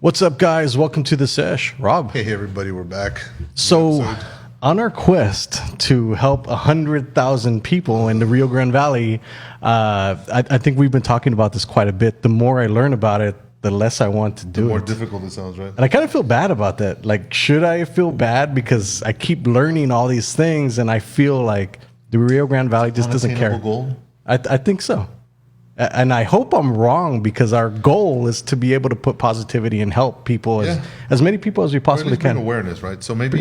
What's up, guys? Welcome to the Sesh. Rob. Hey, everybody, we're back. So, on our quest to help 100,000 people in the Rio Grande Valley, I think we've been talking about this quite a bit. The more I learn about it, the less I want to do it. The more difficult it sounds, right? And I kind of feel bad about that. Like, should I feel bad because I keep learning all these things and I feel like the Rio Grande Valley just doesn't care? Goal? I think so. And I hope I'm wrong, because our goal is to be able to put positivity and help people, as many people as we possibly can. Bring awareness, right? So maybe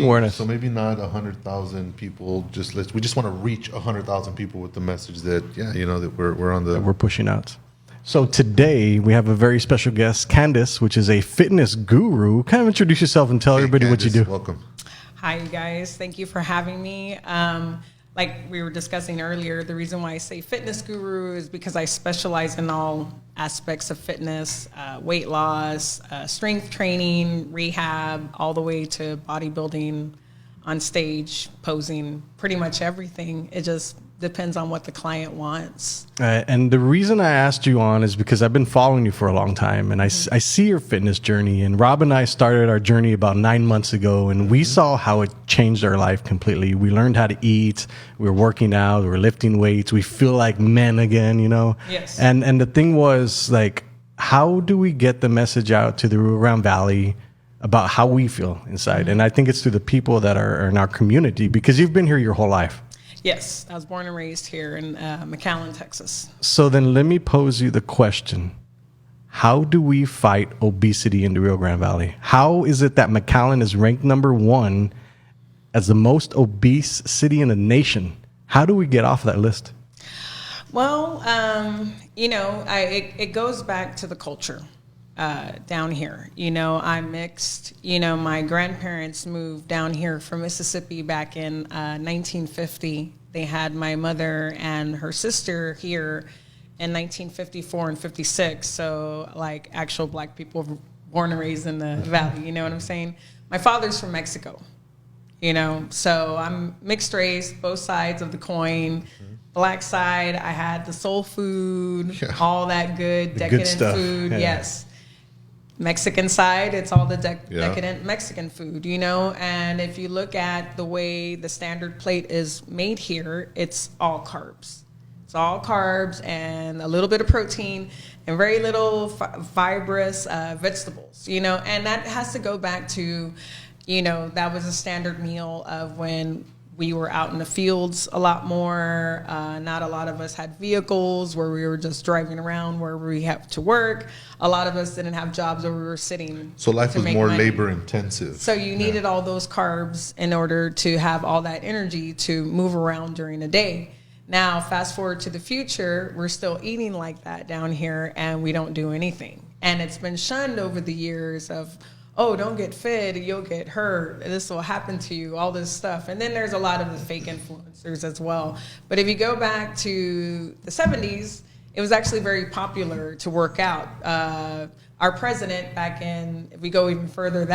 not 100,000 people. We just want to reach 100,000 people with the message that that we're pushing out. So today we have a very special guest, Candice, which is a fitness guru. Kind of introduce yourself and tell everybody Candice, what you do. Welcome. Hi, you guys. Thank you for having me. Like we were discussing earlier, the reason why I say fitness guru is because I specialize in all aspects of fitness, weight loss, strength training, rehab, all the way to bodybuilding, on stage, posing, pretty much everything. It just depends on what the client wants. And the reason I asked you on is because I've been following you for a long time, and I see your fitness journey. And Rob and I started our journey about 9 months ago, and we saw how it changed our life completely. We learned how to eat. We were working out. We were lifting weights. We feel like men again, Yes. And the thing was, like, how do we get the message out to the Rio Grande Valley about how we feel inside? And I think it's through the people that are in our community, because you've been here your whole life. Yes, I was born and raised here in McAllen, Texas. So then let me pose you the question. How do we fight obesity in the Rio Grande Valley? How is it that McAllen is ranked #1 as the most obese city in the nation? How do we get off that list? Well, it goes back to the culture down here. I'm mixed. My grandparents moved down here from Mississippi back in 1950. They had my mother and her sister here in 1954 and 56. So, like, actual black people born and raised in the valley. You know what I'm saying? My father's from Mexico. So I'm mixed race, both sides of the coin. Black side, I had the soul food, all that good, decadent food. Yeah. Yes. Mexican side, it's all the decadent Mexican food, And if you look at the way the standard plate is made here, it's all carbs. It's all carbs and a little bit of protein and very little fibrous vegetables, And that has to go back to, that was a standard meal of when we were out in the fields a lot more. Not a lot of us had vehicles where we were just driving around where we have to work. A lot of us didn't have jobs where we were sitting. So life was more labor intensive. So you needed all those carbs in order to have all that energy to move around during the day. Now, fast forward to the future, we're still eating like that down here and we don't do anything. And it's been shunned over the years of, oh, don't get fit, you'll get hurt, this will happen to you, all this stuff. And then there's a lot of the fake influencers as well. But if you go back to the 70s, it was actually very popular to work out. Our president back in, if we go even further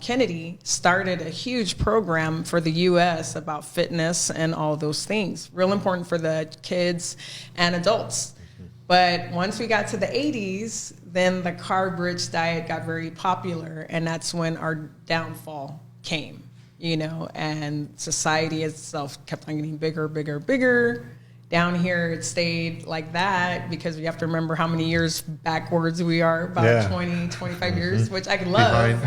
Kennedy started a huge program for the U.S. about fitness and all those things. Real important for the kids and adults. But once we got to the 80s, then the carb-rich diet got very popular, and that's when our downfall came, and society itself kept on getting bigger, bigger, bigger. Down here, it stayed like that because we have to remember how many years backwards we are, about 20, 25 years, which I love,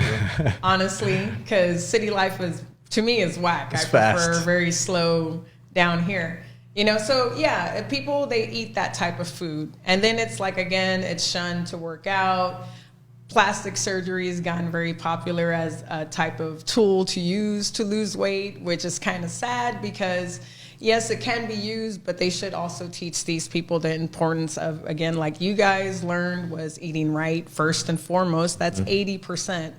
honestly, because city life to me, is whack. It's I fast. prefer very slow down here. So yeah, people, they eat that type of food. And then it's like, again, it's shunned to work out. Plastic surgery has gotten very popular as a type of tool to use to lose weight, which is kind of sad because, yes, it can be used, but they should also teach these people the importance of, again, like you guys learned, was eating right first and foremost. That's 80%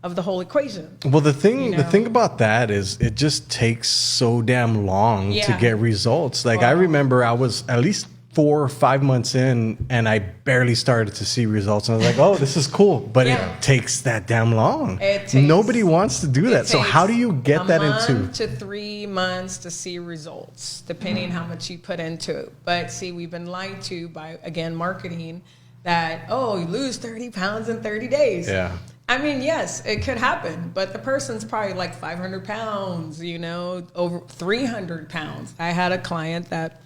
of the whole equation. Well, the thing about that is it just takes so damn long to get results. Like, I remember I was at least 4 or 5 months in and I barely started to see results. And I was like, oh, this is cool. But it takes that damn long. Nobody wants to do that. So how do you get that into? 1 to 3 months to see results, depending how much you put into it. But see, we've been lied to by, again, marketing, that, oh, you lose 30 pounds in 30 days. Yeah. I mean, yes, it could happen, but the person's probably like 500 pounds, you know, over 300 pounds. I had a client that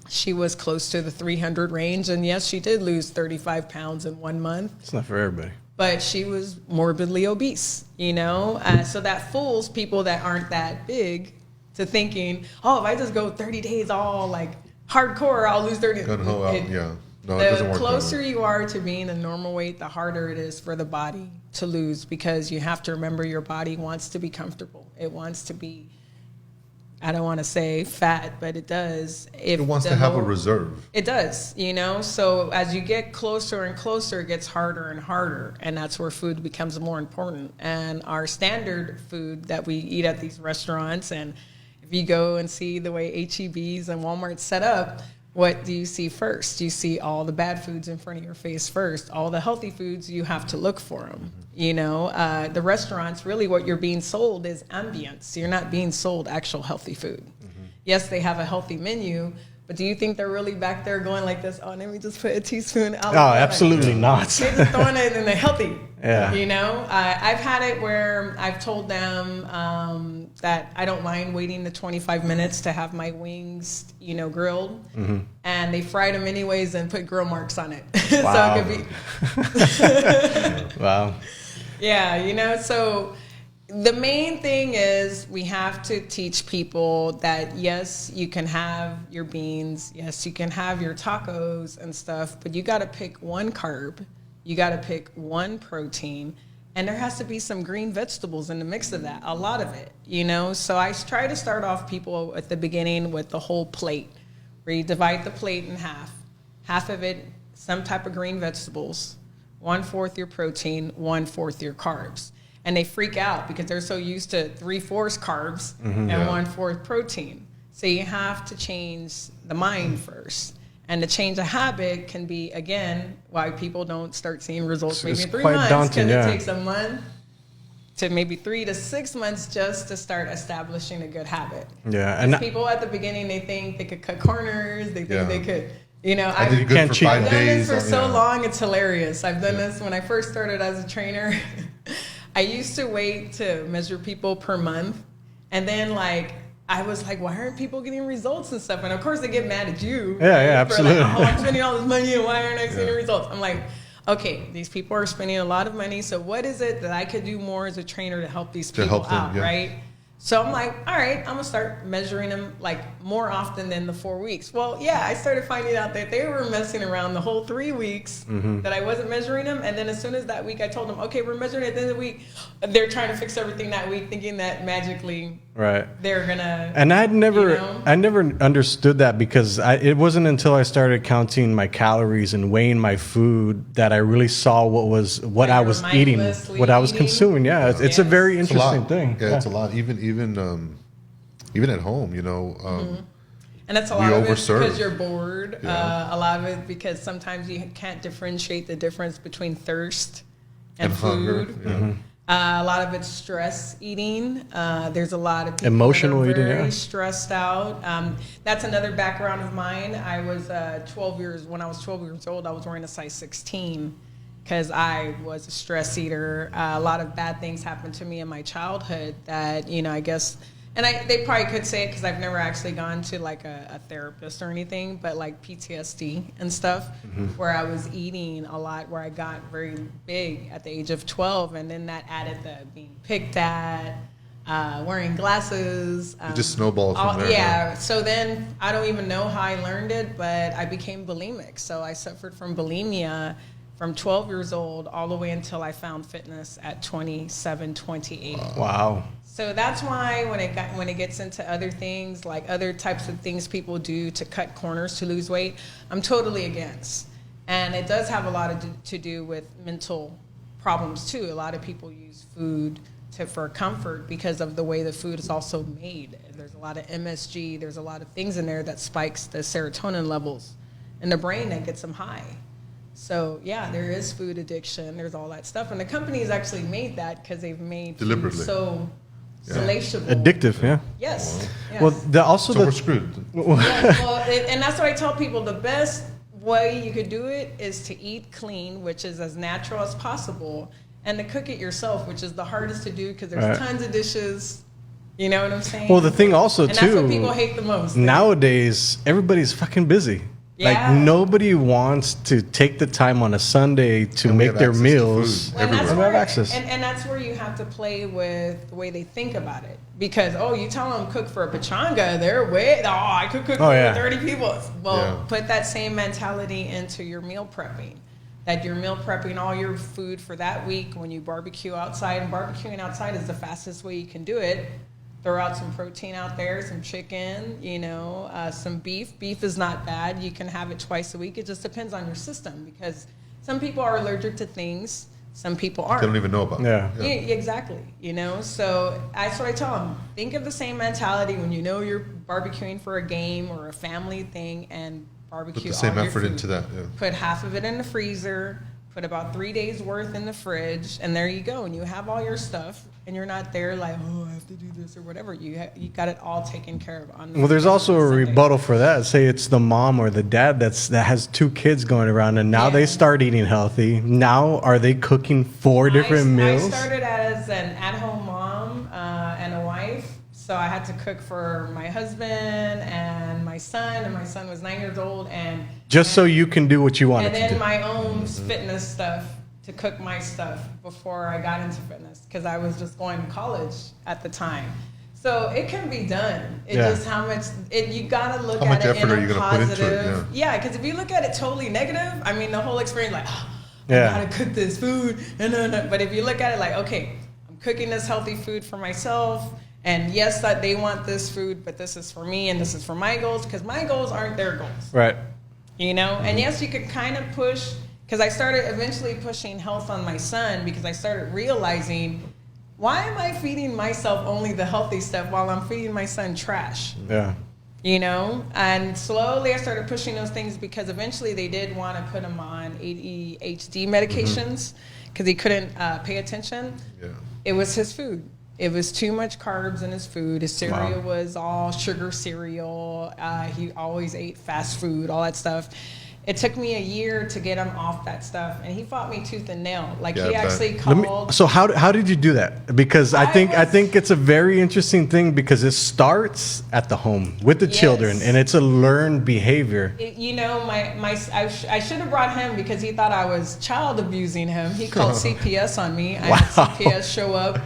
she was close to the 300 range, and yes, she did lose 35 pounds in 1 month. It's not for everybody. But she was morbidly obese, you know? So that fools people that aren't that big to thinking, oh, if I just go 30 days all like hardcore, I'll lose 30. Yeah. No, it doesn't the work. Closer you are to being a normal weight, the harder it is for the body to lose, because you have to remember your body wants to be comfortable. It wants to be, I don't want to say fat, but it does. It wants to have a reserve. It does, you know? So as you get closer and closer, it gets harder and harder. And that's where food becomes more important. And our standard food that we eat at these restaurants, and if you go and see the way H-E-B's and Walmart's set up, what do you see first? You see all the bad foods in front of your face first. All the healthy foods, you have to look for them. You know, the restaurants, really what you're being sold is ambience. You're not being sold actual healthy food. Yes, they have a healthy menu, but do you think they're really back there going like this? Oh, let me just put a teaspoon out. Oh, absolutely not. They're just throwing it in the healthy. Yeah. You know, I've had it where I've told them that I don't mind waiting the 25 minutes to have my wings, you know, grilled. And they fried them anyways and put grill marks on it. Wow. So it could be. Wow. Yeah, you know, so the main thing is we have to teach people that, yes, you can have your beans. Yes, you can have your tacos and stuff, but you got to pick one carb. You got to pick one protein, and there has to be some green vegetables in the mix of that, a lot of it, you know? So I try to start off people at the beginning with the whole plate, where you divide the plate in half. Half of it, some type of green vegetables, 1/4 your protein, 1/4 your carbs. And they freak out because they're so used to 3/4 carbs and 1/4 protein. So you have to change the mind first. And to change a habit can be, again, why people don't start seeing results maybe in 3 months, because it takes a month to maybe 3 to 6 months just to start establishing a good habit. Yeah, and people at the beginning, they think they could cut corners, they think they could, you know. I did good for 5 days. I've done this for so long, it's hilarious. I've done this when I first started as a trainer. I used to wait to measure people per month, and then like I was like, why aren't people getting results and stuff? And of course they get mad at you. Yeah, yeah, absolutely. Like, oh, I'm spending all this money and why aren't I seeing results? I'm like, okay, these people are spending a lot of money, so what is it that I could do more as a trainer to help these people out, right? So I'm like, all right, I'm gonna start measuring them like more often than the 4 weeks. Well, yeah, I started finding out that they were messing around the whole 3 weeks that I wasn't measuring them. And then as soon as that week I told them, okay, we're measuring at the end of the week, they're trying to fix everything that week, thinking that magically they're gonna. And I never understood that, because it wasn't until I started counting my calories and weighing my food that I really saw what I was eating, what I was consuming. Yeah, it's a very interesting thing. Yeah, it's a lot. Even at home, you know. And that's a lot of it because you're bored. A lot of it because sometimes you can't differentiate the difference between thirst and food. Hunger. A lot of it's stress eating. There's a lot of people emotional that are eating, very stressed out. That's another background of mine. I was when I was 12 years old, I was wearing a size 16 because I was a stress eater. A lot of bad things happened to me in my childhood that, you know, I guess, and they probably could say it because I've never actually gone to like a therapist or anything, but like PTSD and stuff, where I was eating a lot, where I got very big at the age of 12, and then that added the being picked at, wearing glasses. It just snowballed from there. Yeah, so then I don't even know how I learned it, but I became bulimic. So I suffered from bulimia from 12 years old all the way until I found fitness at 27, 28. Wow. So that's why when it gets into other things, like other types of things people do to cut corners to lose weight, I'm totally against. And it does have a lot to do with mental problems too. A lot of people use food for comfort because of the way the food is also made. There's a lot of MSG, there's a lot of things in there that spikes the serotonin levels in the brain that gets them high. So yeah, there is food addiction, there's all that stuff. And the company's actually made that because they've made food so salaciable. Addictive, yeah. Yes. Well, we're screwed. And that's what I tell people. The best way you could do it is to eat clean, which is as natural as possible, and to cook it yourself, which is the hardest to do because there's tons of dishes. You know what I'm saying? Well, the thing also, and that's what people hate the most. Nowadays, everybody's fucking busy. Yeah. Like, nobody wants to take the time on a Sunday to make their meals. And that's where you have to play with the way they think about it. Because, you tell them cook for a pachanga, I could cook for 30 people. Well, put that same mentality into your meal prepping. That you're meal prepping all your food for that week when you barbecue outside. And barbecuing outside is the fastest way you can do it. Throw out some protein out there, some chicken, some beef. Beef is not bad. You can have it twice a week. It just depends on your system because some people are allergic to things. Some people aren't. They don't even know about it. Yeah, exactly. So that's what I tell them. Think of the same mentality when you're barbecuing for a game or a family thing and barbecue all your food. Put the same effort into that. Yeah. Put half of it in the freezer. Put about 3 days worth in the fridge, and there you go. And you have all your stuff, and you're not there like, I have to do this or whatever. You got it all taken care of. Well, there's also a rebuttal for that. Say it's the mom or the dad that has 2 kids going around, and now they start eating healthy. Now, are they cooking 4 different meals? I started as an at-home mom and a wife. So I had to cook for my husband and my son was 9 years old. So you can do what you wanted to do. And then my own fitness stuff to cook my stuff before I got into fitness because I was just going to college at the time. So it can be done. It's just how much you got to look at it in a positive. Yeah, because if you look at it totally negative, I mean, the whole experience I got to cook this food. But if you look at it like, okay, I'm cooking this healthy food for myself. And yes, that they want this food, but this is for me and this is for my goals because my goals aren't their goals. Right. And yes, you could kind of push because I started eventually pushing health on my son because I started realizing why am I feeding myself only the healthy stuff while I'm feeding my son trash? Yeah. And slowly I started pushing those things because eventually they did want to put him on ADHD medications because he couldn't pay attention. Yeah. It was his food. It was too much carbs in his food. His cereal was all sugar cereal. He always ate fast food, all that stuff. It took me a year to get him off that stuff, and he fought me tooth and nail. He actually called. So how did you do that? Because I think it's a very interesting thing because it starts at the home with the children, and it's a learned behavior. I should have brought him because he thought I was child abusing him. He called CPS on me. I had CPS show up.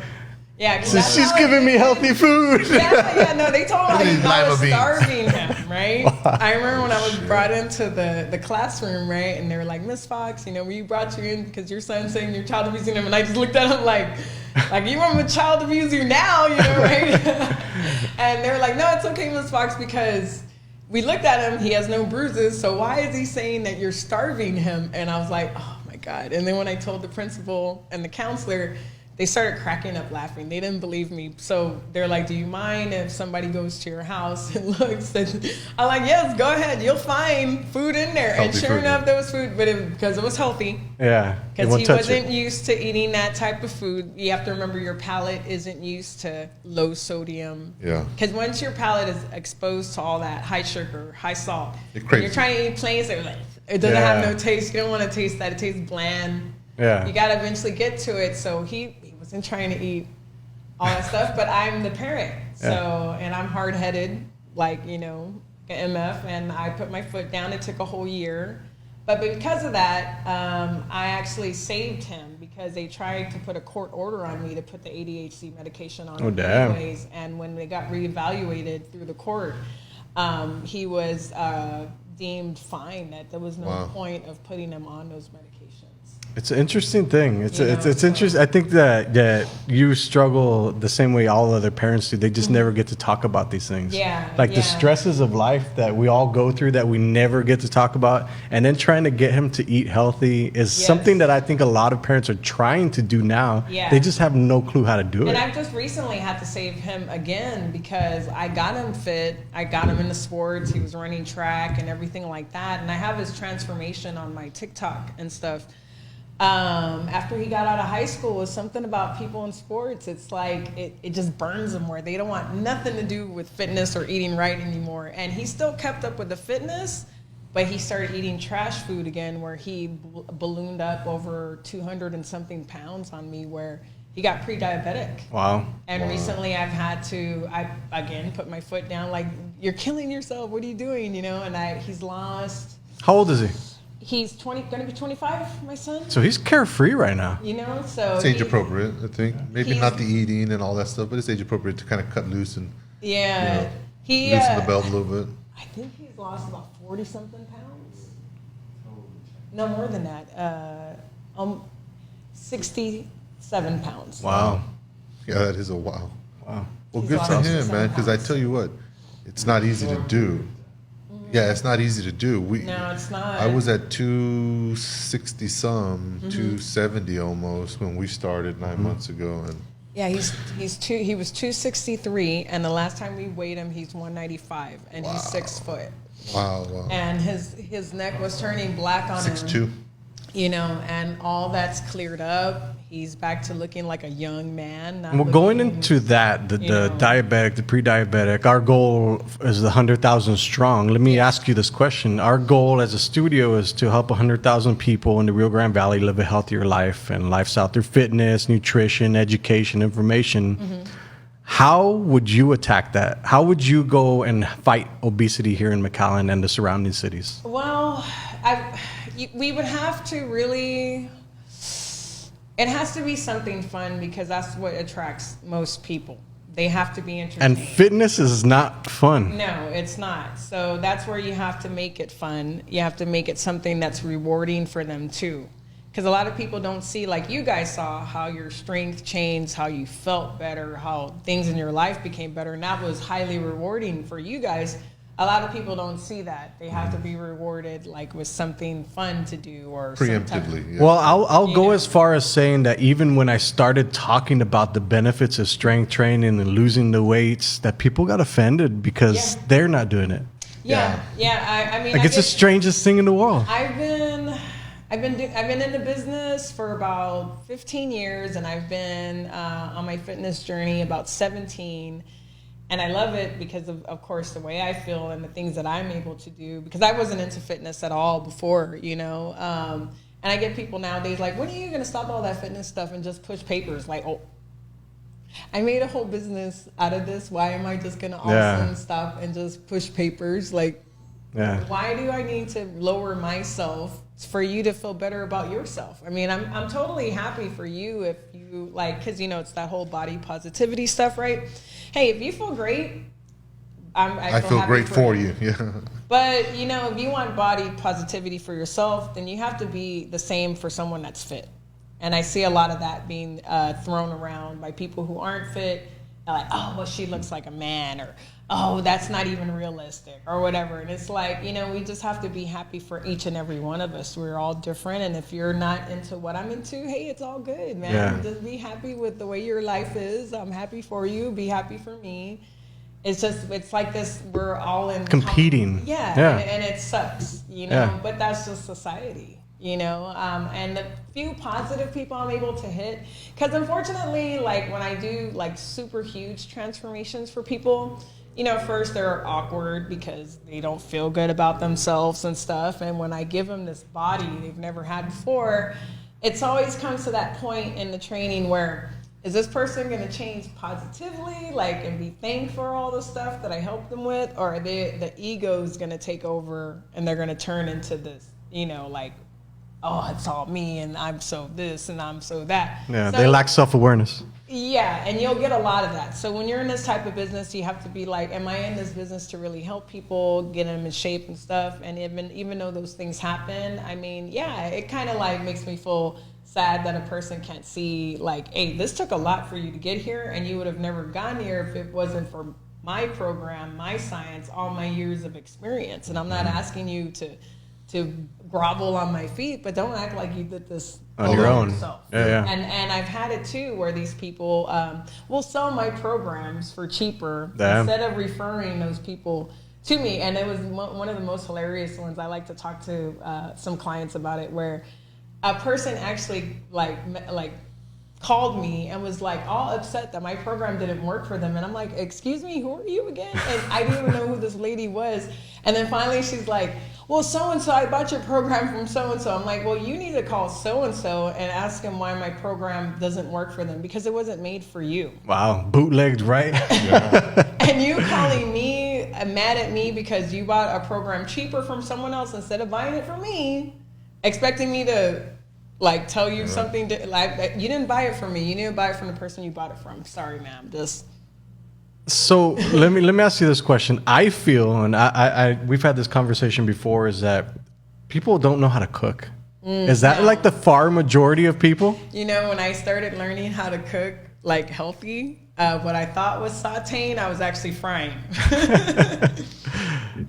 Yeah, so she's giving me healthy food. No, they told me I was starving him, right? I remember when I was brought into the classroom, right? And they were like, Miss Fox, we brought you in because your son's saying you're child abusing him. And I just looked at him like you want me to child abuse you now, right? And they were like, no, it's okay, Miss Fox, because we looked at him. He has no bruises. So why is he saying that you're starving him? And I was like, oh, my God. And then when I told the principal and the counselor, they started cracking up laughing. They didn't believe me. So they're like, do you mind if somebody goes to your house and looks? And I'm like, yes, go ahead. You'll find food in there. Healthy and sure enough, there was food, but because it was healthy. Yeah. Because he wasn't used to eating that type of food. You have to remember your palate isn't used to low sodium. Yeah. Because once your palate is exposed to all that high sugar, high salt, and you're trying to eat plain, so like, it doesn't have no taste. You don't want to taste that. It tastes bland. Yeah. You got to eventually get to it. So he wasn't trying to eat all that stuff, but I'm the parent. So, and I'm hard-headed, MF, and I put my foot down. It took a whole year. But because of that, I actually saved him because they tried to put a court order on me to put the ADHD medication on him anyways. And when they got reevaluated through the court, he was deemed fine, that there was no point of putting him on those medications. It's an interesting thing. It's interesting. I think that you struggle the same way all other parents do. They just never get to talk about these things. Yeah. The stresses of life that we all go through that we never get to talk about. And then trying to get him to eat healthy is something that I think a lot of parents are trying to do now. Yeah. They just have no clue how to do it. And I've just recently had to save him again because I got him fit. I got him into sports. He was running track and everything like that. And I have his transformation on my TikTok and stuff. After he got out of high school, was something about people in sports. It's like it just burns them where they don't want nothing to do with fitness or eating right anymore. And he still kept up with the fitness, But he started eating trash food again, where he ballooned up over 200 and something pounds on me, where he got pre-diabetic. Wow. And recently I've had to, again, put my foot down, like, you're killing yourself. What are you doing? You know, and he's lost. How old is he? He's going to be 25, my son. So he's carefree right now. You know, so. It's age appropriate, I think. Maybe not the eating and all that stuff, but it's age appropriate to kind of cut loose and loosen the belt a little bit. I think he's lost about 40 something pounds. No, more than that. 67 pounds. Wow. Yeah, that is a wow. Wow. Well, good for him, man, because I tell you what, it's not easy to do. Yeah, it's not easy to do. No, it's not. I was at 260 some, 270 almost when we started 9 months ago, and yeah, he was 263, and the last time we weighed him, he's 195, and he's 6 foot. Wow. And his neck was turning black on 6'2". him. You know, and all that's cleared up. He's back to looking like a young man. Well, going into that, the diabetic, the pre-diabetic, our goal is 100,000 strong. Let me ask you this question. Our goal as a studio is to help 100,000 people in the Rio Grande Valley live a healthier life and lifestyle through fitness, nutrition, education, information. How would you attack that? How would you go and fight obesity here in McAllen and the surrounding cities? Well, we would have to really, it has to be something fun, because that's what attracts most people. They have to be entertained. And fitness is not fun. No, it's not. So that's where you have to make it fun. You have to make it something that's rewarding for them too. Because a lot of people don't see, like you guys saw, how your strength changed, how you felt better, how things in your life became better. And that was highly rewarding for you guys. A lot of people don't see that. They have to be rewarded, like, with something fun to do or preemptively. Yeah. Well, I'll go as far as saying that even when I started talking about the benefits of strength training and losing the weights, that people got offended because they're not doing it. Yeah. I mean, like, it's the strangest thing in the world. I've been in the business for about 15 years, and I've been on my fitness journey about 17. And I love it because of course, the way I feel and the things that I'm able to do, because I wasn't into fitness at all before, you know. And I get people nowadays like, when are you going to stop all that fitness stuff and just push papers? Like, oh, I made a whole business out of this. Why am I just going to all of a sudden stop and just push papers? Like, why do I need to lower myself for you to feel better about yourself? I mean, I'm totally happy for you if you, like, because, you know, it's that whole body positivity stuff, right? Hey, if you feel great, I feel great for you. Yeah. But, you know, if you want body positivity for yourself, then you have to be the same for someone that's fit. And I see a lot of that being thrown around by people who aren't fit. They're like, oh, well, she looks like a man, or, oh, that's not even realistic, or whatever. And it's like, you know, we just have to be happy for each and every one of us. We're all different. And if you're not into what I'm into, hey, it's all good, man. Yeah. Just be happy with the way your life is. I'm happy for you. Be happy for me. It's just, it's like this, we're all in competing. And it sucks, you know, but that's just society. You know, and the few positive people I'm able to hit, because unfortunately, like, when I do like super huge transformations for people, you know, first they're awkward because they don't feel good about themselves and stuff. And when I give them this body they've never had before, it's always comes to that point in the training where, is this person going to change positively, like, and be thankful for all the stuff that I helped them with, or are the ego is going to take over and they're going to turn into this, you know, like, oh, it's all me, and I'm so this, and I'm so that. Yeah, so, they lack self-awareness. Yeah, and you'll get a lot of that. So when you're in this type of business, you have to be like, am I in this business to really help people, get them in shape and stuff? And even though those things happen, I mean, yeah, it kind of like makes me feel sad that a person can't see, like, hey, this took a lot for you to get here, and you would have never gotten here if it wasn't for my program, my science, all my years of experience. And I'm not asking you to grovel on my feet, but don't act like you did this on your own. Yourself. Yeah. And I've had it too, where these people will sell my programs for cheaper instead of referring those people to me. And it was one of the most hilarious ones. I like to talk to some clients about it, where a person actually like called me and was like all upset that my program didn't work for them. And I'm like, excuse me, who are you again? And I didn't even know who this lady was. And then finally she's like, well, so-and-so, I bought your program from so-and-so. I'm like, well, you need to call so-and-so and ask him why my program doesn't work for them, because it wasn't made for you. Wow, bootlegged, right? Yeah. And you calling me, mad at me because you bought a program cheaper from someone else instead of buying it from me, expecting me to like tell you something, like you didn't buy it from me. You didn't buy it from the person you bought it from. Sorry, ma'am. So let me ask you this question. I feel, and I we've had this conversation before, is that people don't know how to cook. Is that like the far majority of people? You know, when I started learning how to cook like healthy, what I thought was sauteing, I was actually frying.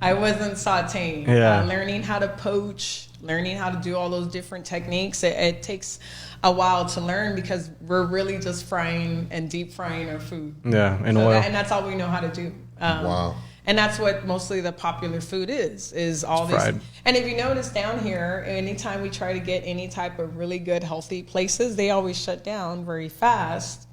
I wasn't sauteing. Yeah. Learning how to poach, learning how to do all those different techniques. It takes a while to learn because we're really just frying and deep frying our food. Yeah, and oil. And that's all we know how to do. Wow. And that's what mostly the popular food is all this. Fried. And if you notice down here, anytime we try to get any type of really good, healthy places, they always shut down very fast.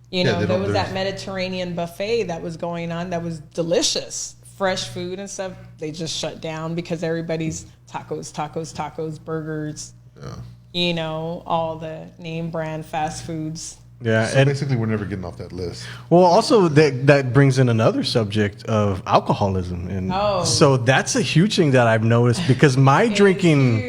You know, there was that Mediterranean buffet that was going on that was delicious. Fresh food and stuff, they just shut down because everybody's tacos, burgers. Yeah. You know, all the name brand fast foods. Yeah, so basically we're never getting off that list. Well, also that brings in another subject of alcoholism, and so that's a huge thing that I've noticed because my drinking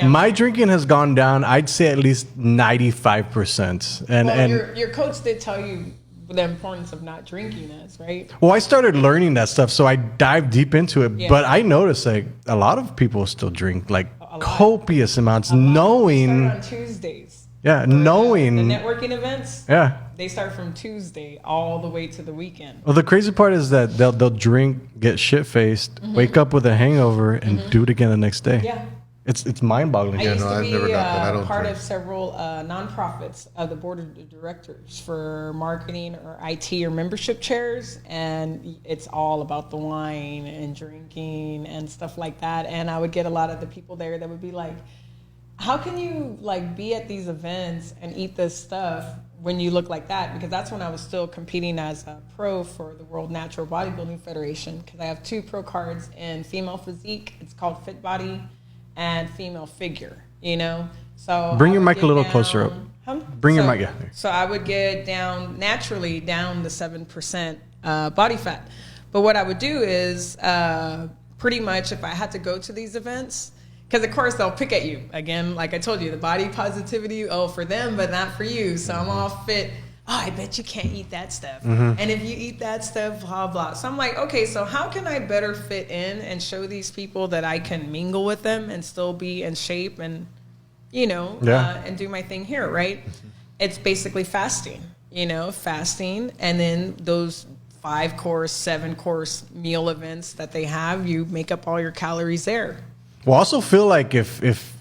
has gone down. I'd say at least 95%. And your coach did tell you the importance of not drinking this, right? Well, I started learning that stuff, so I dived deep into it. Yeah. But I noticed like a lot of people still drink like copious amounts, knowing. Start on Tuesdays. Yeah, knowing the networking events. Yeah, they start from Tuesday all the way to the weekend. Well, the crazy part is that they'll drink, get shit faced, wake up with a hangover, and do it again the next day. Yeah, it's mind boggling. I used to be part of several nonprofits of the board of directors for marketing or IT or membership chairs, and it's all about the wine and drinking and stuff like that. And I would get a lot of the people there that would be like, how can you like be at these events and eat this stuff when you look like that? Because that's when I was still competing as a pro for the World Natural Bodybuilding Federation, because I have 2 pro cards in female physique. It's called Fit Body and female figure, you know? So bring your mic a little closer up. Bring your mic, yeah. So I would get naturally down to 7% body fat. But what I would do is pretty much if I had to go to these events, because, of course, they'll pick at you. Again, like I told you, the body positivity, for them, but not for you. So I'm all fit. Oh, I bet you can't eat that stuff. And if you eat that stuff, blah, blah. So I'm like, okay, so how can I better fit in and show these people that I can mingle with them and still be in shape and, you know, and do my thing here, right? It's basically fasting, and then those 5-course, 7-course meal events that they have, you make up all your calories there. Well, I also feel like if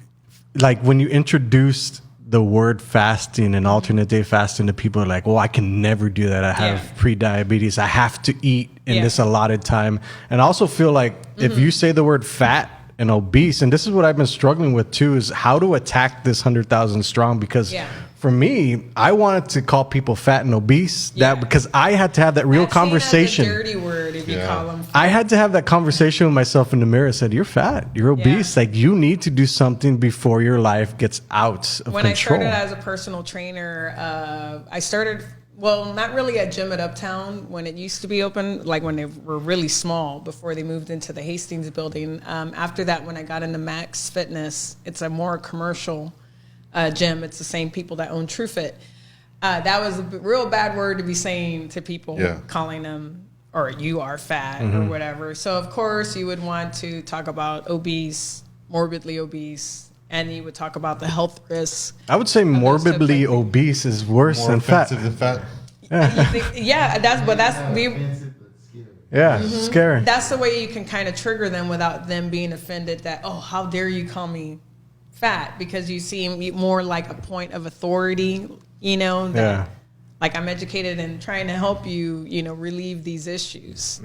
like when you introduced the word fasting and alternate day fasting to people are like, well, I can never do that. I have pre-diabetes. I have to eat in this allotted time. And I also feel like if you say the word fat and obese, and this is what I've been struggling with too, is how to attack this 100,000 strong, because for me, I wanted to call people fat and obese because I had to have that real conversation. That's a dirty word if you call them fat. I had to have that conversation with myself in the mirror. I said, you're fat, you're obese. Like, you need to do something before your life gets out of control. When I started as a personal trainer, I started, well, not really at gym at Uptown when it used to be open, like when they were really small before they moved into the Hastings building. After that, when I got into Max Fitness, it's a more commercial gym. It's the same people that own TrueFit. That was a real bad word to be saying to people, calling them, or you are fat or whatever. So of course you would want to talk about obese, morbidly obese, and you would talk about the health risks. I would say morbidly obese is worse than fat. Scary. That's the way you can kind of trigger them without them being offended that, oh, how dare you call me fat, because you seem more like a point of authority, that like I'm educated and trying to help you, relieve these issues,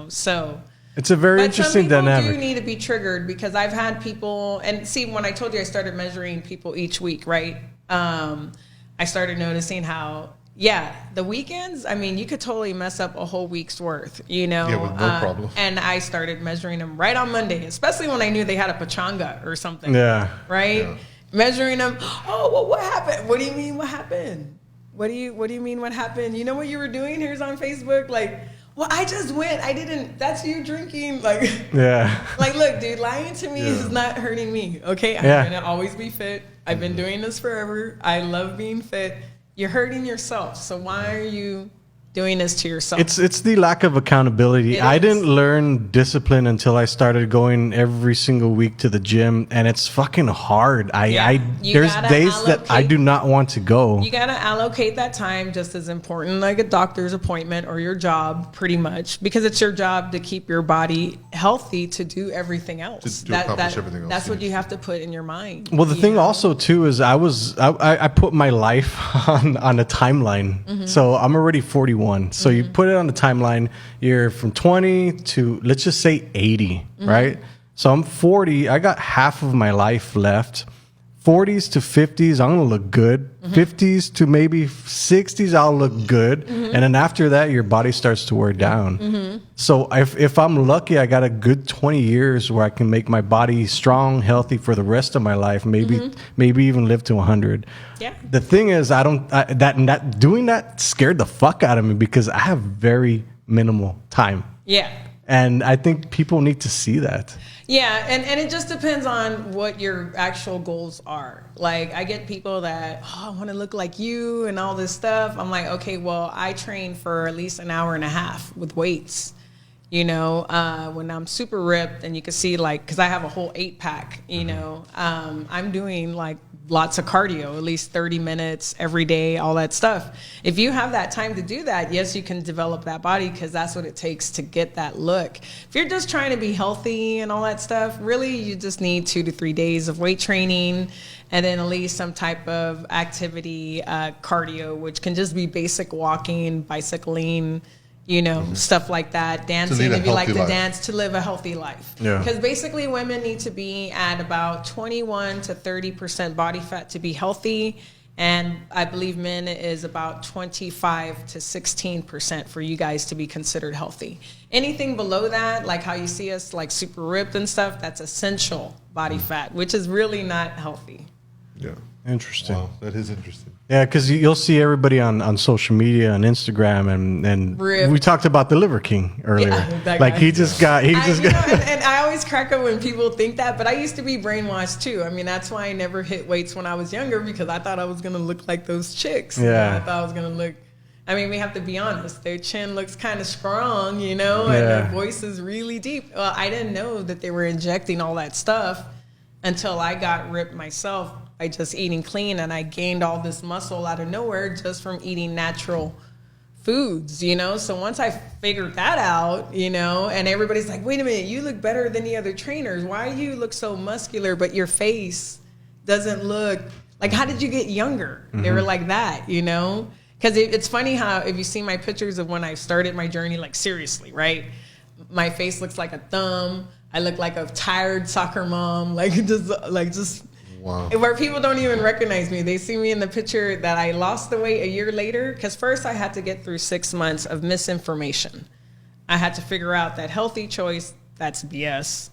so it's a very interesting dynamic. Some people do need to be triggered, because I've had people, and see, when I told you I started measuring people each week, right? I started noticing how Yeah, the weekends, I mean, you could totally mess up a whole week's worth, you know. Yeah, with no problem. And I started measuring them right on Monday, especially when I knew they had a pachanga or something. Yeah. Right? Yeah. Measuring them. Oh, well, what happened? What do you mean what happened? What do you mean what happened? You know what you were doing? Here's on Facebook. Like, well, I just went. I didn't. That's you drinking. Like, yeah. Like, look, dude, lying to me is not hurting me. Okay, I'm gonna always be fit. I've been doing this forever. I love being fit. You're hurting yourself. So why are you doing this to yourself? It's the lack of accountability. I didn't learn discipline until I started going every single week to the gym, and it's fucking hard. There's days that I do not want to go. You got to allocate that time just as important like a doctor's appointment or your job, pretty much, because it's your job to keep your body healthy to do everything else. To accomplish everything else. That's what you have to put in your mind. Well, the thing also too is I put my life on a timeline. Mm-hmm. So I'm already 41. So you put it on the timeline, you're from 20 to, let's just say 80, right? So I'm 40, I got half of my life left. 40s to 50s, I'm gonna look good. 50s to maybe 60s, I'll look good. And then after that, your body starts to wear down. So if I'm lucky, I got a good 20 years where I can make my body strong, healthy for the rest of my life. Maybe even live to 100. Yeah. The thing is, doing that scared the fuck out of me because I have very minimal time. Yeah. And I think people need to see that. Yeah, and it just depends on what your actual goals are. Like, I get people that, I want to look like you and all this stuff. I'm like, okay, well, I train for at least an hour and a half with weights. You know, when I'm super ripped, and you can see, like, because I have a whole 8-pack, you know, I'm doing, like, lots of cardio, at least 30 minutes every day, all that stuff. If you have that time to do that, yes, you can develop that body because that's what it takes to get that look. If you're just trying to be healthy and all that stuff, really you just need 2 to 3 days of weight training and then at least some type of activity, cardio, which can just be basic walking, bicycling, you know, stuff like that, dancing if you like to dance, to live a healthy life. Because basically women need to be at about 21 to 30% body fat to be healthy. And I believe men is about 25 to 16% for you guys to be considered healthy. Anything below that, like how you see us like super ripped and stuff, that's essential body fat, which is really not healthy. Yeah. Interesting. Wow, that is interesting. Yeah, because you'll see everybody on social media, on Instagram, and we talked about the Liver King earlier. Yeah, like he just got. And I always crack up when people think that, but I used to be brainwashed too. I mean, that's why I never hit weights when I was younger, because I thought I was gonna look like those chicks. Yeah, I thought I was gonna look. I mean, we have to be honest. Their chin looks kind of strong, you know, and their voice is really deep. Well, I didn't know that they were injecting all that stuff until I got ripped myself by just eating clean, and I gained all this muscle out of nowhere just from eating natural foods, you know? So once I figured that out, you know, and everybody's like, wait a minute, you look better than the other trainers. Why do you look so muscular, but your face doesn't look, like, how did you get younger? They were like that, you know? Because it's funny how, if you see my pictures of when I started my journey, like seriously, right? My face looks like a thumb. I look like a tired soccer mom, just wow. Where people don't even recognize me. They see me in the picture that I lost the weight a year later, because first I had to get through 6 months of misinformation. I had to figure out that healthy choice, that's BS.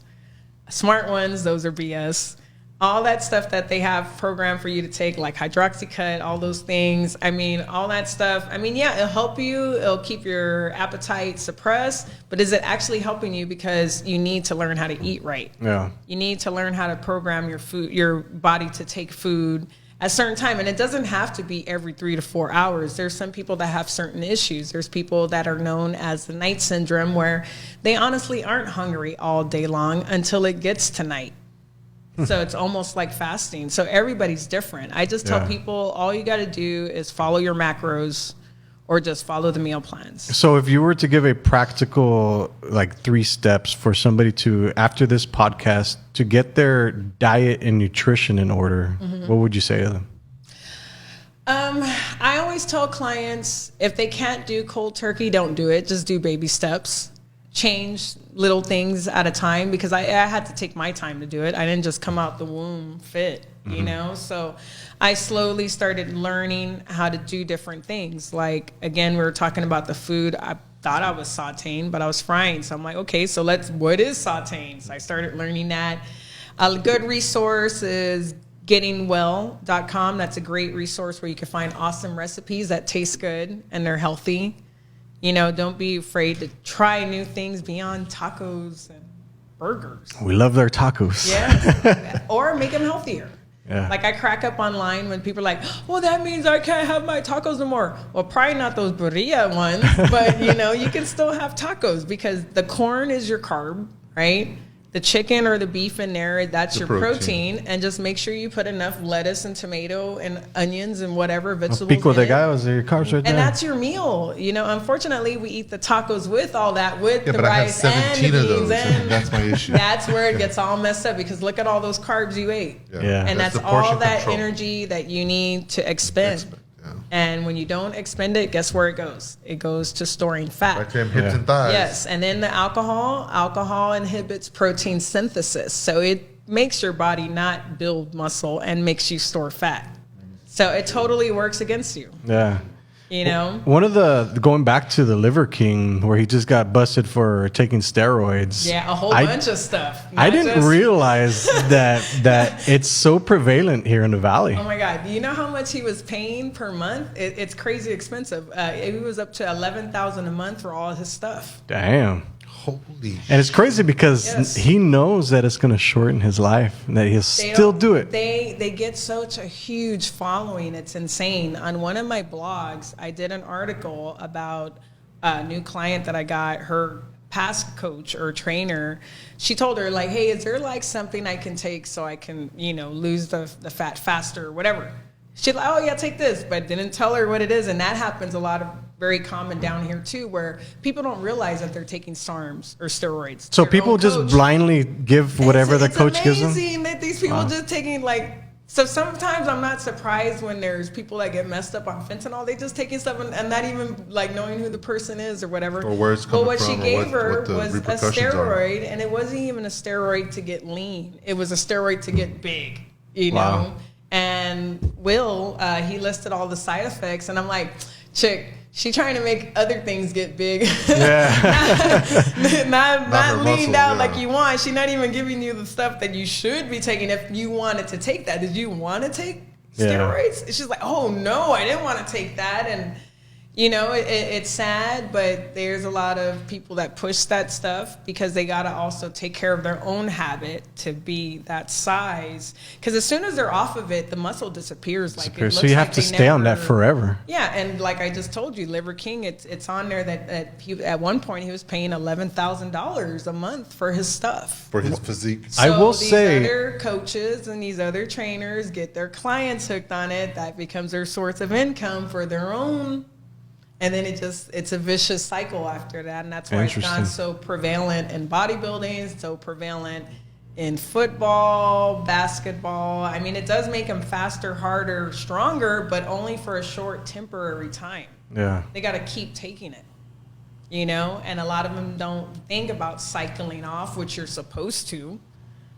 Smart ones, those are BS. All that stuff that they have programmed for you to take, like hydroxycut, all those things. I mean, all that stuff. I mean, yeah, it'll help you. It'll keep your appetite suppressed. But is it actually helping you? Because you need to learn how to eat right. Yeah. You need to learn how to program your body to take food at a certain time. And it doesn't have to be every 3 to 4 hours. There's some people that have certain issues. There's people that are known as the night syndrome, where they honestly aren't hungry all day long until it gets to night. So it's almost like fasting. So everybody's different. I just tell people, all you got to do is follow your macros or just follow the meal plans. So if you were to give a practical, like 3 steps for somebody to, after this podcast, to get their diet and nutrition in order, what would you say to them? I always tell clients, if they can't do cold turkey, don't do it. Just do baby steps. change little things at a time, because I had to take my time to do it. I didn't just come out the womb fit, you know? So I slowly started learning how to do different things. Like, again, we were talking about the food. I thought I was sauteing, but I was frying. So I'm like, okay, so what is sauteing? So I started learning that. A good resource is gettingwell.com. That's a great resource where you can find awesome recipes that taste good and they're healthy. You know, don't be afraid to try new things beyond tacos and burgers. We love their tacos. Yeah. Or make them healthier. Yeah. Like, I crack up online when people are like, well, that means I can't have my tacos no more. Well, probably not those burrilla ones, but, you know, you can still have tacos, because the corn is your carb, right? The chicken or the beef in there, that's your protein. And just make sure you put enough lettuce and tomato and onions and whatever vegetables pico de in gallo is your carbs right there. And that's your meal. You know, unfortunately, we eat the tacos with all that, with the but rice I have 17 and the of beans. those, and that's my issue. That's where it gets all messed up, because look at all those carbs you ate. Yeah. And that's the portion all that control. energy that you need to expend. And when you don't expend it, guess where it goes? It goes to storing fat. Right to them hips and thighs. Yes, and then the alcohol inhibits protein synthesis. So it makes your body not build muscle and makes you store fat. So it totally works against you. Yeah. You know? One of going back to the Liver King, where he just got busted for taking steroids. Yeah, a whole bunch of stuff. I didn't realize that it's so prevalent here in the Valley. Oh my God. Do you know how much he was paying per month? It's crazy expensive. It was up to $11,000 a month for all his stuff. Damn. Holy And it's crazy because he knows that it's going to shorten his life and that he'll still do it. They get such a huge following. It's insane. On one of my blogs, I did an article about a new client that I got. Her past coach or trainer, she told her, like, hey, is there like something I can take so I can, you know, lose the fat faster or whatever? She's like, oh yeah, take this, but didn't tell her what it is. And that happens a lot of very common down here too, where people don't realize that they're taking SARMs or steroids. So people just blindly give whatever the coach gives them? It's amazing that these people just taking like, so sometimes I'm not surprised when there's people that get messed up on fentanyl. They just taking stuff and not even like knowing who the person is or whatever. Or where it's coming from. But what she gave her was a steroid, are. and it wasn't even a steroid to get lean. It was a steroid to get big, you Wow. know? And Will, he listed all the side effects, and I'm like, chick, she trying to make other things get big. Yeah. not leaned muscle, out like you want. She's not even giving you the stuff that you should be taking if you wanted to take that. Did you want to take steroids? She's like, oh no, I didn't want to take that. And you know, it's sad, but there's a lot of people that push that stuff because they got to also take care of their own habit to be that size. Because as soon as they're off of it, the muscle disappears. So you have to stay on that forever. Yeah, and like I just told you, Liver King, it's on there that he, at one point he was paying $11,000 a month for his stuff. For his physique. So I will these say, other coaches and these other trainers get their clients hooked on it. That becomes their source of income for their own. And then it's a vicious cycle after that. And that's why it's gone so prevalent in bodybuilding, so prevalent in football, basketball. I mean, it does make them faster, harder, stronger, but only for a short temporary time. Yeah. They got to keep taking it, you know? And a lot of them don't think about cycling off, which you're supposed to.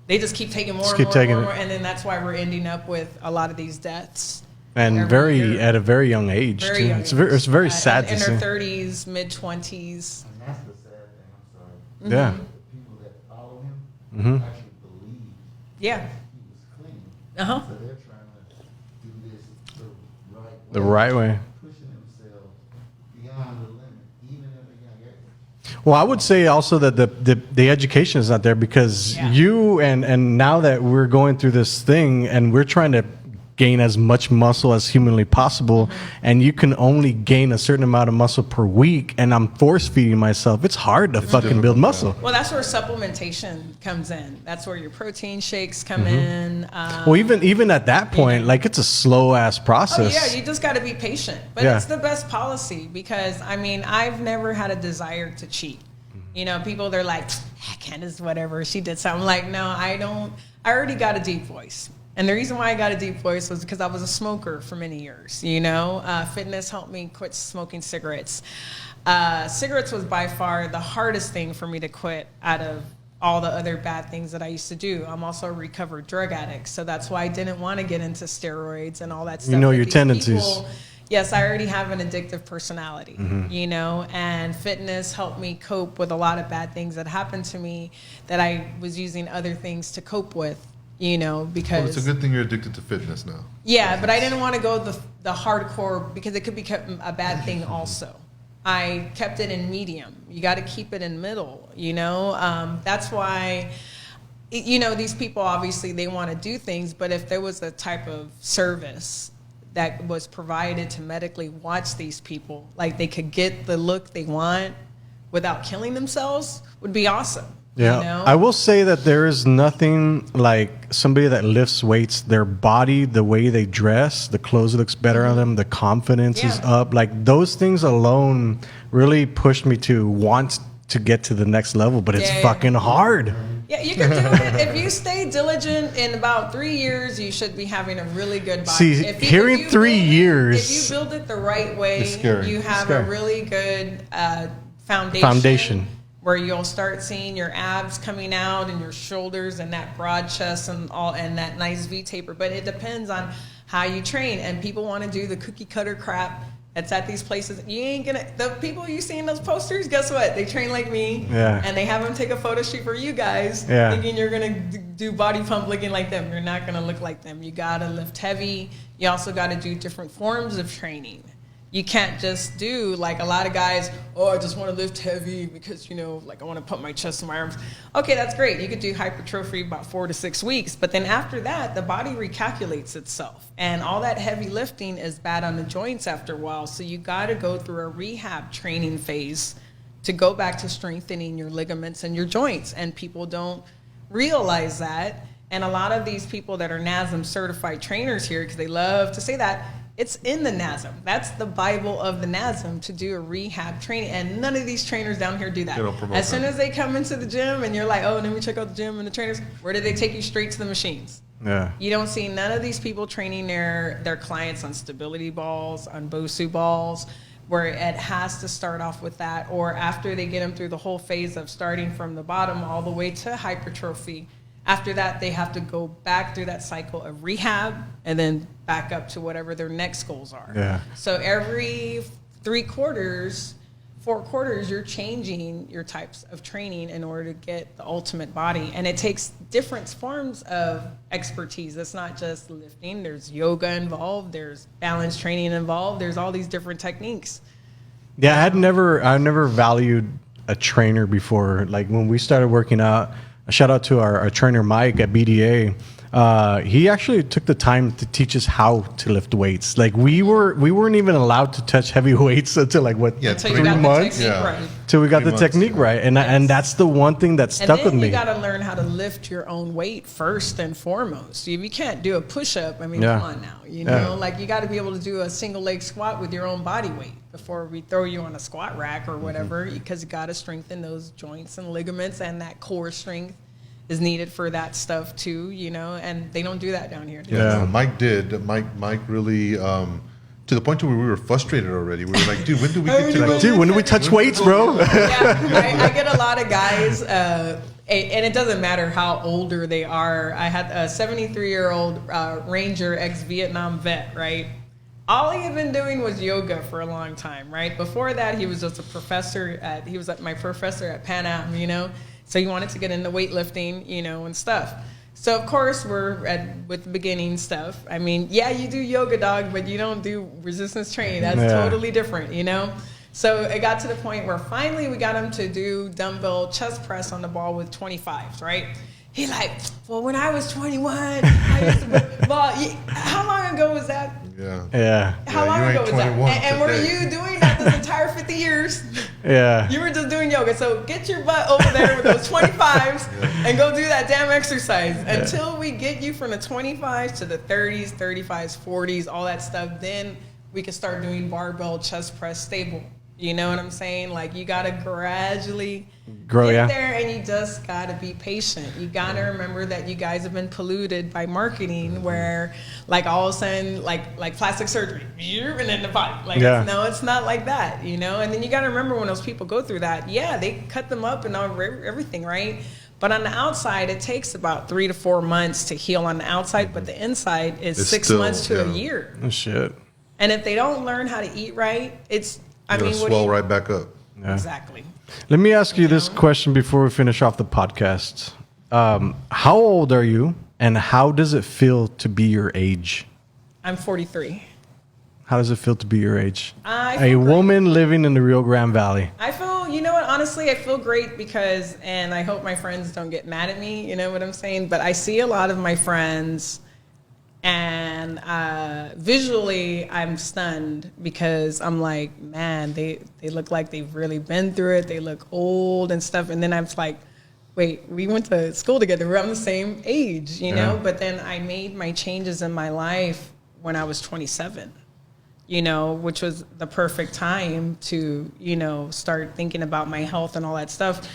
They just keep taking more and more. And then that's why we're ending up with a lot of these deaths. And at a very young age, too. It's very sad to see. In their 30s, mid-20s. And that's the sad thing, I'm sorry. Yeah. The people that follow him actually believe Yeah. he was clean. Uh-huh. So they're trying to do this The right way. pushing themselves beyond the limit, even at a young age. Well, I would say also that the education is not there because you and now that we're going through this thing and we're trying to gain as much muscle as humanly possible, and you can only gain a certain amount of muscle per week, and I'm force feeding myself. It's hard to fucking build muscle. Well, that's where supplementation comes in. That's where your protein shakes come in. Well, even at that point, like it's a slow ass process. Oh yeah, you just got to be patient. But it's the best policy because I mean I've never had a desire to cheat. You know, people they're like, Candace, whatever, she did something. Like, no, I don't. I already got a deep voice. And the reason why I got a deep voice was because I was a smoker for many years, you know. Fitness helped me quit smoking cigarettes. Cigarettes was by far the hardest thing for me to quit out of all the other bad things that I used to do. I'm also a recovered drug addict, so that's why I didn't want to get into steroids and all that stuff. You know your tendencies. Yes, I already have an addictive personality, you know, and fitness helped me cope with a lot of bad things that happened to me that I was using other things to cope with, you know, because... Well, it's a good thing you're addicted to fitness now. Yeah, but I didn't want to go the hardcore because it could become a bad thing also. I kept it in medium. You got to keep it in middle, you know. That's why, you know, these people, obviously, they want to do things, but if there was a type of service that was provided to medically watch these people, like they could get the look they want without killing themselves, would be awesome. Yeah, you know? I will say that there is nothing like somebody that lifts weights, their body, the way they dress, the clothes looks better on them, the confidence is up. Like those things alone really pushed me to want to get to the next level, but it's fucking hard. Yeah, you can do it. If you stay diligent, in about 3 years, you should be having a really good body. See, hearing 3 years... If you build it the right way, you have a really good foundation. Where you'll start seeing your abs coming out and your shoulders and that broad chest and all, and that nice V taper. But it depends on how you train. And people want to do the cookie cutter crap that's at these places. You ain't gonna. The people you see in those posters, guess what? They train like me. Yeah. And they have them take a photo shoot for you guys, thinking you're gonna do body pump looking like them. You're not gonna look like them. You gotta lift heavy. You also gotta do different forms of training. You can't just do like a lot of guys, I just want to lift heavy because, you know, like I want to pump my chest and my arms. Okay, that's great. You could do hypertrophy about 4 to 6 weeks. But then after that, the body recalculates itself. And all that heavy lifting is bad on the joints after a while. So you got to go through a rehab training phase to go back to strengthening your ligaments and your joints. And people don't realize that. And a lot of these people that are NASM certified trainers here, because they love to say that, it's in the NASM. That's the Bible of the NASM, to do a rehab training. And none of these trainers down here do that. As soon as they come into the gym and you're like, let me check out the gym and the trainers, where do they take you? Straight to the machines. Yeah. You don't see none of these people training their clients on stability balls, on BOSU balls, where it has to start off with that. Or after they get them through the whole phase of starting from the bottom all the way to hypertrophy, after that, they have to go back through that cycle of rehab and then back up to whatever their next goals are. Yeah. So every 4 quarters, you're changing your types of training in order to get the ultimate body. And it takes different forms of expertise. It's not just lifting. There's yoga involved. There's balance training involved. There's all these different techniques. Yeah, I never valued a trainer before. Like when we started working out, a shout out to our trainer Mike at BDA. He actually took the time to teach us how to lift weights. Like we weren't even allowed to touch heavy weights until 3 months. Till we got the technique right, and that's the one thing that stuck with me. You got to learn how to lift your own weight first and foremost. If you can't do a push up, I mean, come on now, you know, like you got to be able to do a single leg squat with your own body weight before we throw you on a squat rack or whatever, because you got to strengthen those joints and ligaments, and that core strength is needed for that stuff too, you know, and they don't do that down here. Yeah, Mike did. Mike really, to the point where we were frustrated already. We were like, dude, when do we get to go? Dude, when do we touch weights, bro? I get a lot of guys, and it doesn't matter how older they are. I had a 73-year-old Ranger, ex-Vietnam vet, right? All he had been doing was yoga for a long time, right? Before that, he was just a professor. He was my professor at Pan Am, you know? So he wanted to get into weightlifting, you know, and stuff. So, of course, with the beginning stuff. I mean, yeah, you do yoga, dog, but you don't do resistance training. That's totally different, you know? So it got to the point where finally we got him to do dumbbell chest press on the ball with 25s, right? He like, well, when I was 21, I used to ball. How long ago was that? Yeah. How long ago was that? And were you doing that this entire 50 years? Yeah. You were just doing yoga. So get your butt over there with those 25s and go do that damn exercise. Until we get you from the 25s to the 30s, 35s, 40s, all that stuff, then we can start doing barbell chest press stable. You know what I'm saying? Like, you got to gradually grow, get there, and you just got to be patient. You got to remember that you guys have been polluted by marketing where, like, all of a sudden, like plastic surgery, you're in the body. Like, no, it's not like that, you know? And then you got to remember when those people go through that, they cut them up and everything, right? But on the outside, it takes about 3 to 4 months to heal on the outside, but the inside is 6 months to a year. Oh, shit. And if they don't learn how to eat right, swell right back up. Yeah. Exactly. Let me ask you this question before we finish off the podcast. How old are you, and how does it feel to be your age? I'm 43. How does it feel to be your age? A woman living in the Rio Grande Valley. I feel, you know what, honestly, I feel great because, and I hope my friends don't get mad at me, you know what I'm saying? But I see a lot of my friends, and visually I'm stunned because I'm like, man, they look like they've really been through it. They look old and stuff. And then I'm like, wait, we went to school together. We're on the same age, you know? But then I made my changes in my life when I was 27. You know, which was the perfect time to, you know, start thinking about my health and all that stuff.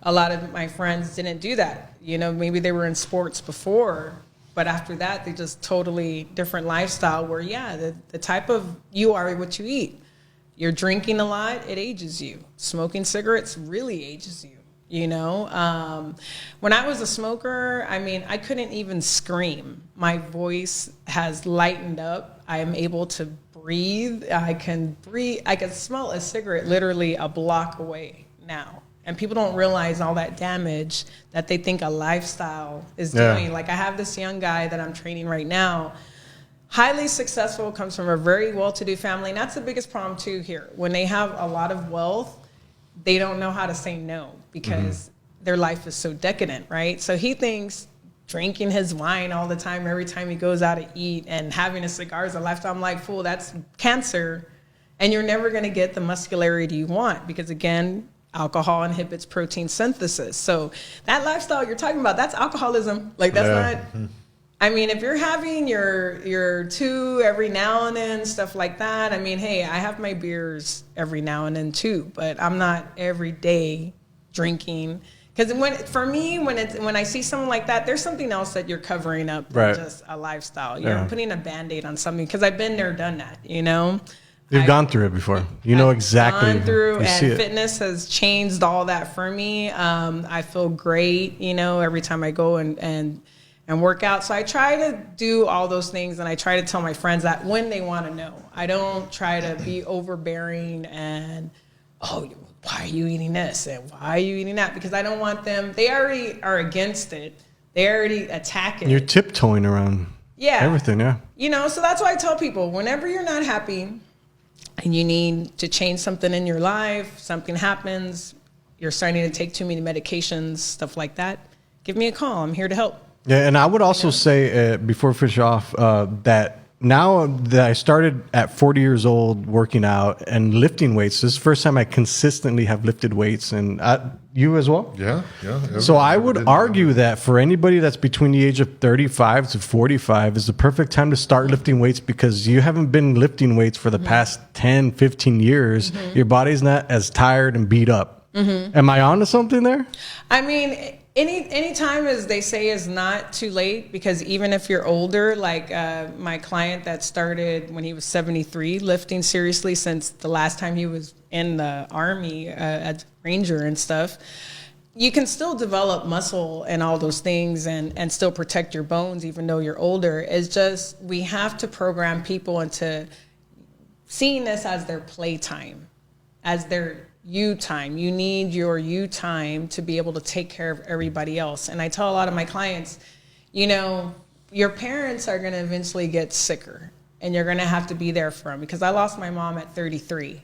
A lot of my friends didn't do that. You know, maybe they were in sports before, but after that, they just totally different lifestyle where, the type of you are what you eat. You're drinking a lot, it ages you. Smoking cigarettes really ages you. You know, when I was a smoker, I mean, I couldn't even scream. My voice has lightened up. I am able to breathe. I can smell a cigarette literally a block away now. And people don't realize all that damage that they think a lifestyle is doing. Like, I have this young guy that I'm training right now, highly successful, comes from a very well-to-do family. And that's the biggest problem too here. When they have a lot of wealth, they don't know how to say no because their life is so decadent, right? So he thinks drinking his wine all the time, every time he goes out to eat, and having a cigar is a lifestyle. I'm like, fool, that's cancer. And you're never going to get the muscularity you want because, again, alcohol inhibits protein synthesis. So that lifestyle you're talking about, that's alcoholism. Like, that's not... I mean, if you're having your 2 every now and then, stuff like that, I mean, hey, I have my beers every now and then too, but I'm not every day drinking. Because when I see someone like that, there's something else that you're covering up than just a lifestyle. You're putting a Band-Aid on something, because I've been there, done that, you know? You've gone through it before. You know exactly. Gone through, and fitness has changed all that for me. I feel great, you know, every time I go and work out. So I try to do all those things, and I try to tell my friends that when they want to know. I don't try to be overbearing and, why are you eating this? And why are you eating that? Because I don't want them, they already are against it. They already attack it. You're tiptoeing around everything, You know, so that's why I tell people, whenever you're not happy and you need to change something in your life, something happens, you're starting to take too many medications, stuff like that, give me a call. I'm here to help. Yeah, and I would also say, before we finish off, that now that I started at 40 years old working out and lifting weights, this is the first time I consistently have lifted weights, and you as well? Yeah. So I would argue that for anybody that's between the age of 35 to 45 is the very time to start lifting weights, because you haven't been lifting weights for the past 10, 15 years. Your body's not as tired and beat up. Am I on to something there? I mean... Any time, as they say, is not too late, because even if you're older, like my client that started when he was 73, lifting seriously since the last time he was in the Army as Ranger and stuff, you can still develop muscle and all those things and still protect your bones even though you're older. It's just we have to program people into seeing this as their playtime, as their you time. You need your you time to be able to take care of everybody else. And I tell a lot of my clients, you know, your parents are going to eventually get sicker, and you're going to have to be there for them, because I lost my mom at 33.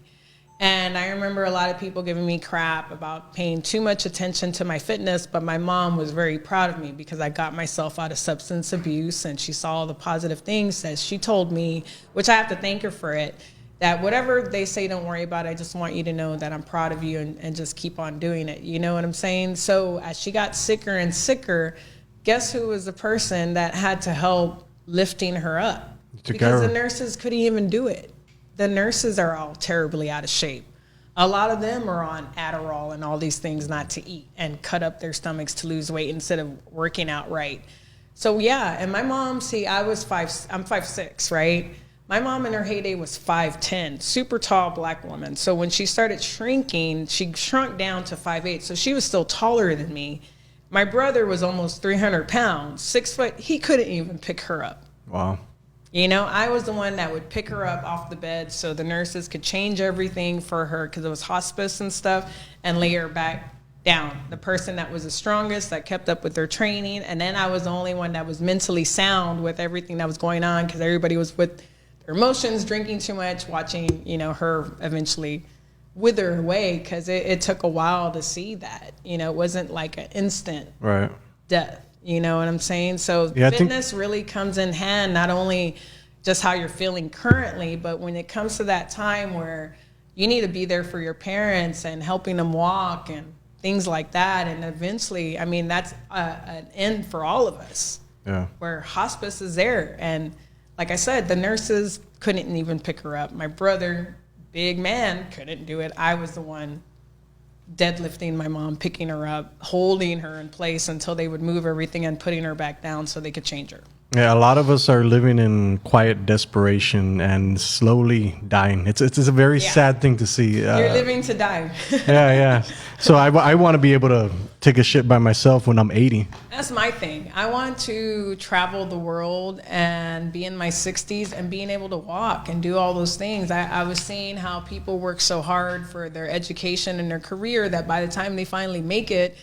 And I remember a lot of people giving me crap about paying too much attention to my fitness, but my mom was very proud of me because I got myself out of substance abuse, and she saw all the positive things that she told me, which I have to thank her for it, that whatever they say, don't worry about it. I just want you to know that I'm proud of you, and just keep on doing it. You know what I'm saying? So as she got sicker and sicker, guess who was the person that had to help lifting her up? Because the nurses couldn't even do it. The nurses are all terribly out of shape. A lot of them are on Adderall and all these things not to eat and cut up their stomachs to lose weight instead of working out right. So yeah, and my mom, see, I'm 5'6", right? My mom in her heyday was 5'10", super tall black woman. So when she started shrinking, she shrunk down to 5'8", so she was still taller than me. My brother was almost 300 pounds, 6 foot. He couldn't even pick her up. Wow. You know, I was the one that would pick her up off the bed so the nurses could change everything for her because it was hospice and stuff, and lay her back down. The person that was the strongest, that kept up with their training. And then I was the only one that was mentally sound with everything that was going on because everybody was with their emotions, drinking too much, watching, you know, her eventually wither away because it took a while to see that. You know, it wasn't like an instant death. You know what I'm saying? So fitness really comes in hand, not only just how you're feeling currently, but when it comes to that time where you need to be there for your parents and helping them walk and things like that. And eventually, I mean, that's an end for all of us. Yeah. Where hospice is there. And like I said, the nurses couldn't even pick her up. My brother, big man, couldn't do it. I was the one deadlifting my mom, picking her up, holding her in place until they would move everything and putting her back down so they could change her. Yeah, a lot of us are living in quiet desperation and slowly dying. It's a very sad thing to see. You're living to die. Yeah. So I want to be able to take a shit by myself when I'm 80. That's my thing. I want to travel the world and be in my 60s and being able to walk and do all those things. I was seeing how people work so hard for their education and their career that by the time they finally make it,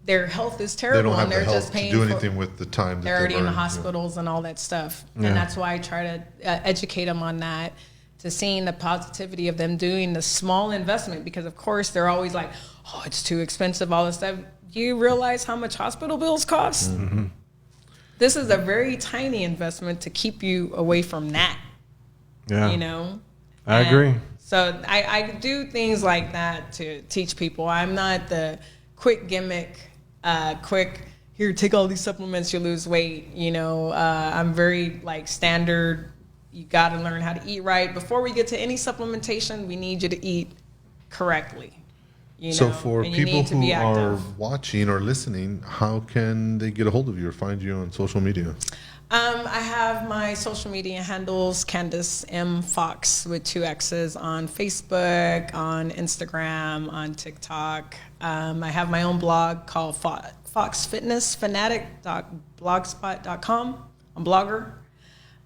their health is terrible. They don't have and they're the health just paying to do anything with the time that they're already in the earning, hospitals and all that stuff. And that's why I try to educate them on that, to seeing the positivity of them doing the small investment, because of course they're always like, oh, it's too expensive, all this stuff. Do you realize how much hospital bills cost? Mm-hmm. This is a very tiny investment to keep you away from that. Yeah. You know? I agree. So I do things like that to teach people. I'm not the quick gimmick, here, take all these supplements, you lose weight. You know, I'm very like standard. You got to learn how to eat right. Before we get to any supplementation, we need you to eat correctly. You know? So for people who are watching or listening, how can they get a hold of you or find you on social media? I have my social media handles, Candace M. Fox with 2 X's, on Facebook, on Instagram, on TikTok. I have my own blog called foxfitnessfanatic.blogspot.com. I'm a blogger.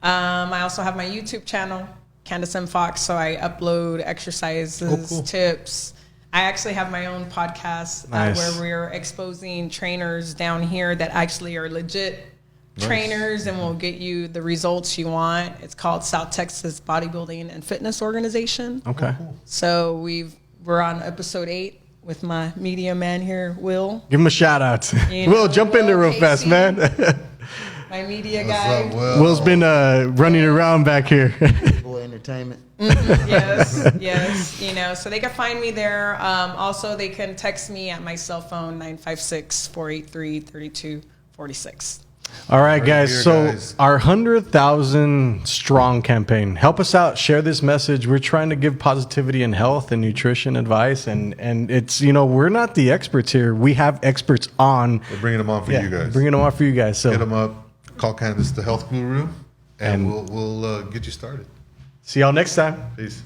I also have my YouTube channel, Candace M. Fox, so I upload exercises, tips. I actually have my own podcast where we're exposing trainers down here that actually are legit trainers and will get you the results you want. It's called South Texas Bodybuilding and Fitness Organization. Okay. So we're on episode 8 with my media man here, Will. Give him a shout out. Will, jump in there real fast, man. My media guy. Will's been running around back here. Boy Entertainment. Yes. You know, so they can find me there. Also, they can text me at my cell phone, 956-483-3246. All right, guys. So our 100,000 strong campaign, help us out. Share this message. We're trying to give positivity and health and nutrition advice, and it's, you know, we're not the experts here. We have experts on. We're bringing them on for you guys. Bringing them on for you guys. So hit them up. Call Candace the Health Guru, and we'll get you started. See y'all next time. Peace.